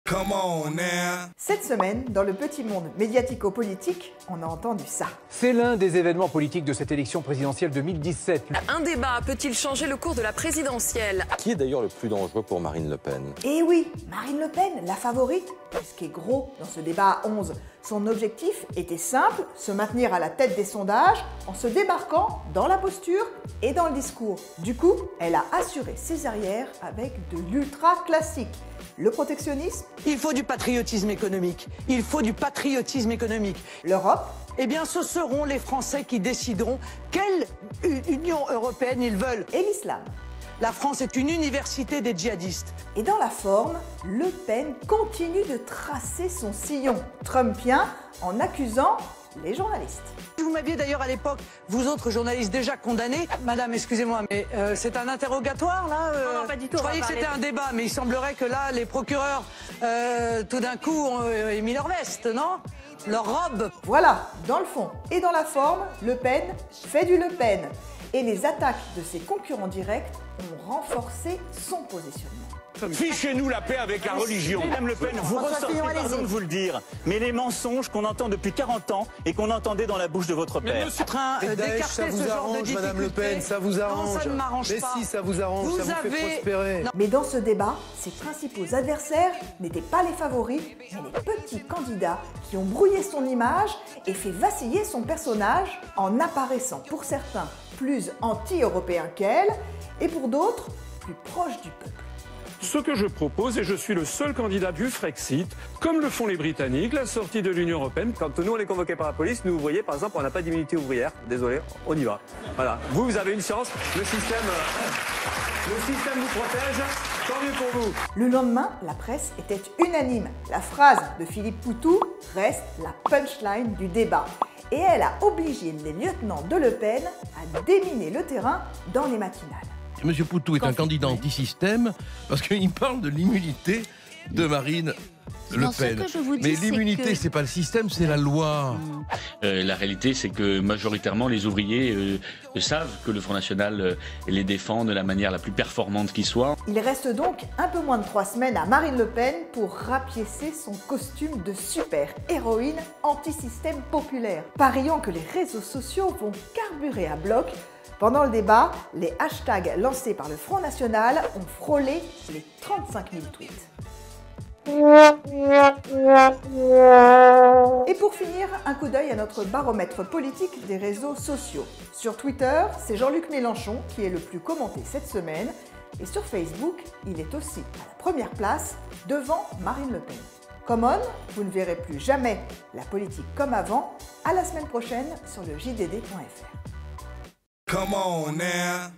Come on now. Cette semaine, dans le petit monde médiatico-politique, on a entendu ça. C'est l'un des événements politiques de cette élection présidentielle 2017. Un débat peut-il changer le cours de la présidentielle? Qui est d'ailleurs le plus dangereux pour Marine Le Pen? Et oui, Marine Le Pen, la favorite. Ce qui est gros dans ce débat à 11. Son objectif était simple, se maintenir à la tête des sondages en se démarquant dans la posture et dans le discours. Du coup, elle a assuré ses arrières avec de l'ultra classique. Le protectionnisme, il faut du patriotisme économique. Il faut du patriotisme économique. l'Europe, Eh bien, ce seront les Français qui décideront quelle Union européenne ils veulent. et l'islam. La France est une université des djihadistes. Et dans la forme, Le Pen continue de tracer son sillon trumpien en accusant les journalistes. Vous m'aviez d'ailleurs à l'époque, vous autres journalistes déjà condamnés. Madame, excusez-moi, mais c'est un interrogatoire là Non, pas du tout. Je croyais que c'était un débat, mais il semblerait que là, les procureurs, tout d'un coup, ont émis leur veste, non? Leur robe. Voilà, dans le fond et dans la forme, Le Pen fait du Le Pen. Et les attaques de ses concurrents directs ont renforcé son positionnement. Fichez-nous la paix avec la religion. Madame Le Pen, vous ressortez, pardon de vous le dire, mais les mensonges qu'on entend depuis 40 ans et qu'on entendait dans la bouche de votre père. En train Daesh, d'écarter ça vous ce genre arrange, de Madame Le Pen, ça vous arrange. Non, ça ne m'arrange Mais pas. si, ça vous arrange, Vous ça vous fait avez- prospérer. Non. Mais dans ce débat, ses principaux adversaires n'étaient pas les favoris, mais les petits candidats qui ont brouillé son image et fait vaciller son personnage en apparaissant pour certains plus anti-européens qu'elle et pour d'autres plus proches du peuple. Ce que je propose, et je suis le seul candidat du Frexit, comme le font les Britanniques, la sortie de l'Union européenne. Quand nous on est convoqués par la police, nous ouvriers par exemple, on n'a pas d'immunité ouvrière. Désolé, on y va. Voilà. Vous avez une chance. Le système vous protège. Tant mieux pour vous. Le lendemain, la presse était unanime. La phrase de Philippe Poutou reste la punchline du débat. Et elle a obligé les lieutenants de Le Pen à déminer le terrain dans les matinales. Monsieur Poutou est un candidat anti-système parce qu'il parle de l'immunité de Marine Le Pen. Mais l'immunité, c'est pas le système, c'est la loi. La réalité, c'est que majoritairement, les ouvriers savent que le Front National les défend de la manière la plus performante qui soit. Il reste donc un peu moins de 3 semaines à Marine Le Pen pour rapiécer son costume de super-héroïne anti-système populaire. Parions que les réseaux sociaux vont carburer à bloc. Pendant le débat, les hashtags lancés par le Front National ont frôlé les 35 000 tweets. Et pour finir, un coup d'œil à notre baromètre politique des réseaux sociaux. Sur Twitter, c'est Jean-Luc Mélenchon qui est le plus commenté cette semaine. Et sur Facebook, il est aussi à la première place, devant Marine Le Pen. Come on, vous ne verrez plus jamais la politique comme avant. À la semaine prochaine sur le JDD.fr. Come on now.